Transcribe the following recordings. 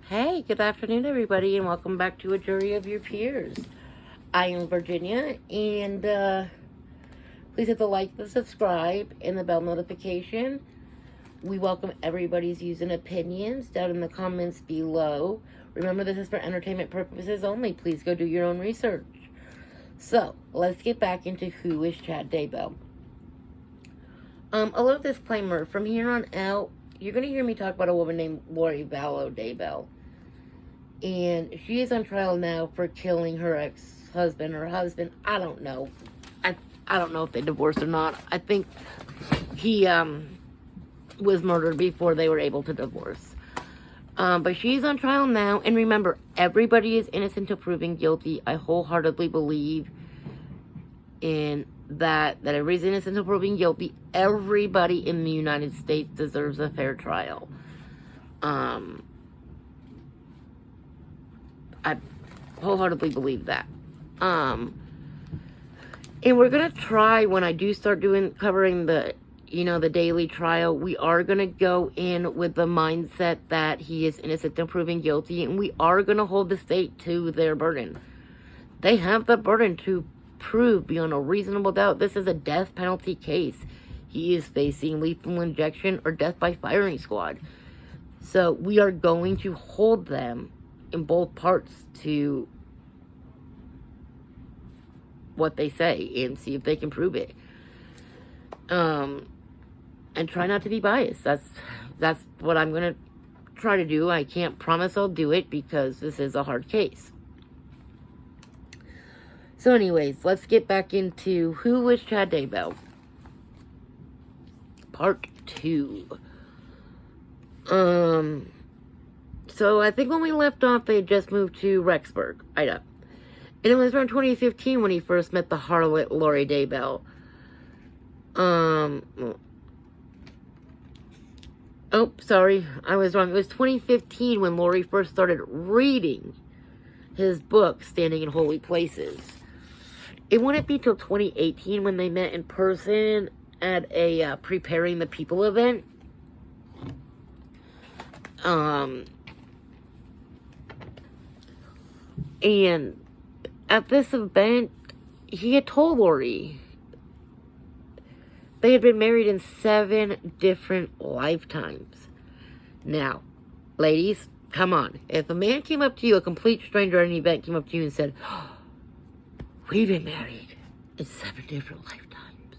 Hey, good afternoon, everybody, and welcome back to A Jury of Your Peers. I am Virginia, and please hit the like, the subscribe, and the bell notification. We welcome everybody's views and opinions down in the comments below. Remember, this is for entertainment purposes only. Please go do your own research. So, let's get back into who is Chad Daybell. A little disclaimer. From here on out, you're going to hear me talk about a woman named Lori Daybell. And she is on trial now for killing her ex-husband or husband. I don't know. I don't know if they divorced or not. I think he was murdered before they were able to divorce. But she's on trial now. And remember, everybody is innocent until proven guilty. I wholeheartedly believe in that everybody's innocent until proven guilty. Everybody in the United States deserves a fair trial. I wholeheartedly believe that. And we're going to try, when I do start covering the daily trial, we are going to go in with the mindset that he is innocent until proven guilty, and we are going to hold the state to their burden. They have the burden to prove beyond a reasonable doubt this is a death penalty case. He is facing lethal injection or death by firing squad. So we are going to hold them in both parts to what they say and see if they can prove it. And try not to be biased. That's what I'm going to try to do. I can't promise I'll do it because this is a hard case. So anyways, let's get back into who was Chad Daybell. Part 2. So I think when we left off, they had just moved to Rexburg, Idaho. And it was around 2015 when he first met the harlot Lori Daybell. Oh, sorry, I was wrong. It was 2015 when Lori first started reading his book, Standing in Holy Places. It wouldn't be till 2018 when they met in person at a Preparing the People event. And at this event, he had told Lori they had been married in 7 different lifetimes. Now, ladies, come on. If a man came up to you, a complete stranger at an event came up to you and said, oh, we've been married in 7 different lifetimes,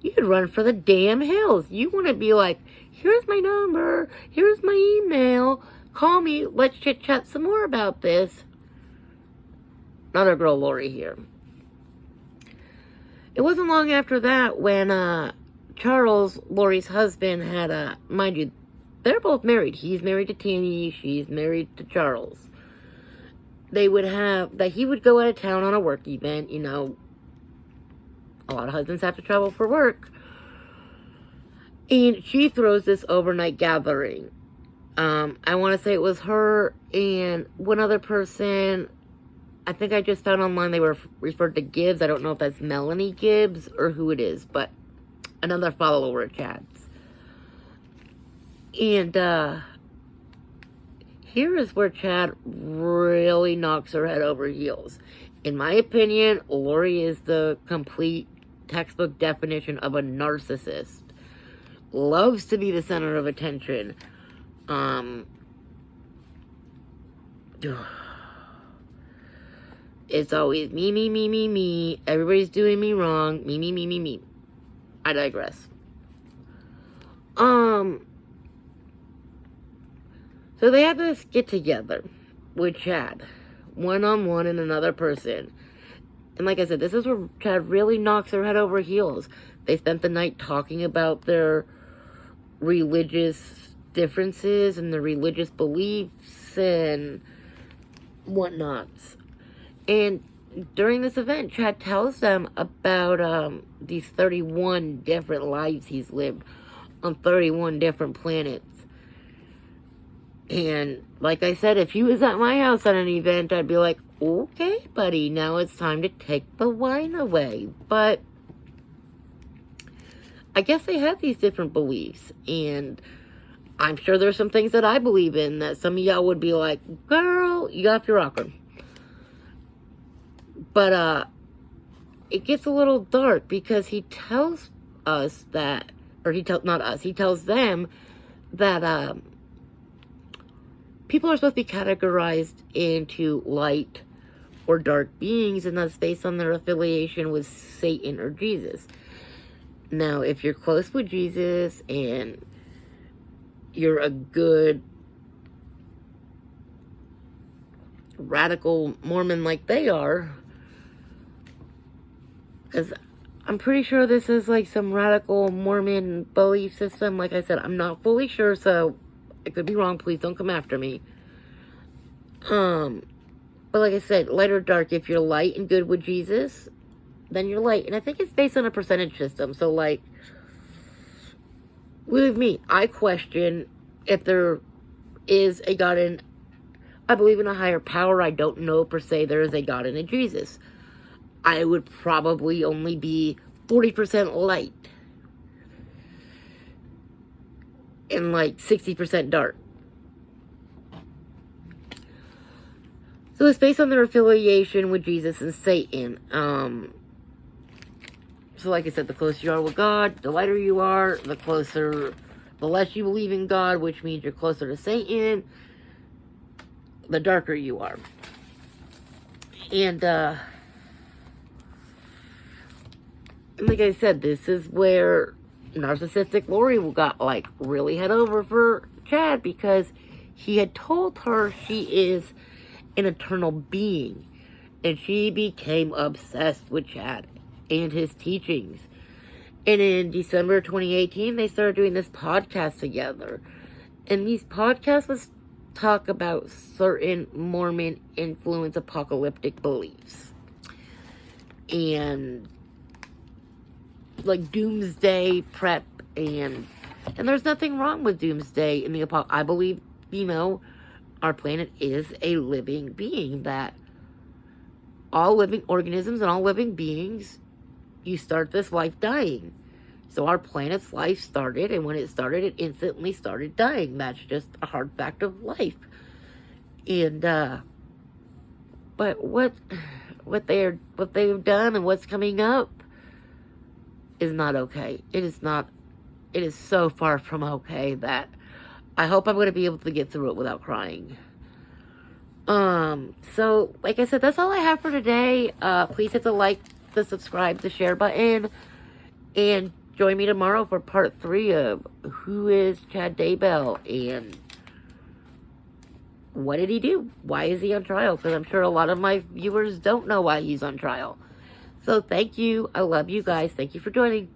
you'd run for the damn hills. You want to be like, here's my number, here's my email, call me, let's chit-chat some more about this. Not our girl Lori here. It wasn't long after that when Charles, Lori's husband, had mind you, they're both married. He's married to Tammy, she's married to Charles. He would go out of town on a work event. You know, a lot of husbands have to travel for work. And she throws this overnight gathering. I want to say it was her and one other person. I think I just found online they were referred to Gibbs. I don't know if that's Melanie Gibbs or who it is, but another follower of Chad's. And here is where Chad really knocks her head over heels. In my opinion, Lori is the complete textbook definition of a narcissist. Loves to be the center of attention. It's always me, me, me, me, me. Everybody's doing me wrong. Me, me, me, me, me. I digress. So they have this get-together with Chad. One-on-one and another person. And like I said, this is where Chad really knocks her head over heels. They spent the night talking about their religious differences and their religious beliefs and whatnots. And during this event, Chad tells them about these 31 different lives he's lived on 31 different planets. And like I said, if he was at my house at an event, I'd be like, okay, buddy, now it's time to take the wine away. But I guess they have these different beliefs. And I'm sure there's some things that I believe in that some of y'all would be like, girl, you got off your rocker. But, it gets a little dark because he tells us that, or not us, he tells them that, people are supposed to be categorized into light or dark beings, and that's based on their affiliation with Satan or Jesus. Now, if you're close with Jesus and you're a good radical Mormon like they are, because I'm pretty sure this is like some radical Mormon belief system. Like I said, I'm not fully sure, so I could be wrong. Please don't come after me. But like I said, light or dark, if you're light and good with Jesus, then you're light. And I think it's based on a percentage system. So, like, with me, I question if there is a God in... I believe in a higher power. I don't know per se there is a God in a Jesus. I would probably only be 40% light. And like 60% dark. So it's based on their affiliation with Jesus and Satan. So like I said, the closer you are with God, the lighter you are, the less you believe in God, which means you're closer to Satan, the darker you are. And like I said, this is where narcissistic Lori got like really head over for Chad, because he had told her she is an eternal being, and she became obsessed with Chad and his teachings. And in December 2018, they started doing this podcast together, and these podcasts was talk about certain Mormon influence apocalyptic beliefs and like doomsday prep, and there's nothing wrong with doomsday in the I believe, our planet is a living being, that all living organisms and all living beings, you start this life dying. So our planet's life started, and when it started, it instantly started dying. That's just a hard fact of life. And but what they've done and what's coming up is not okay. It is not. It is so far from okay that I hope I'm going to be able to get through it without crying. So, like I said, that's all I have for today. Please hit the like, the subscribe, the share button, and join me tomorrow for part 3 of who is Chad Daybell and what did he do? Why is he on trial? Because I'm sure a lot of my viewers don't know why he's on trial. So, thank you. I love you guys. Thank you for joining.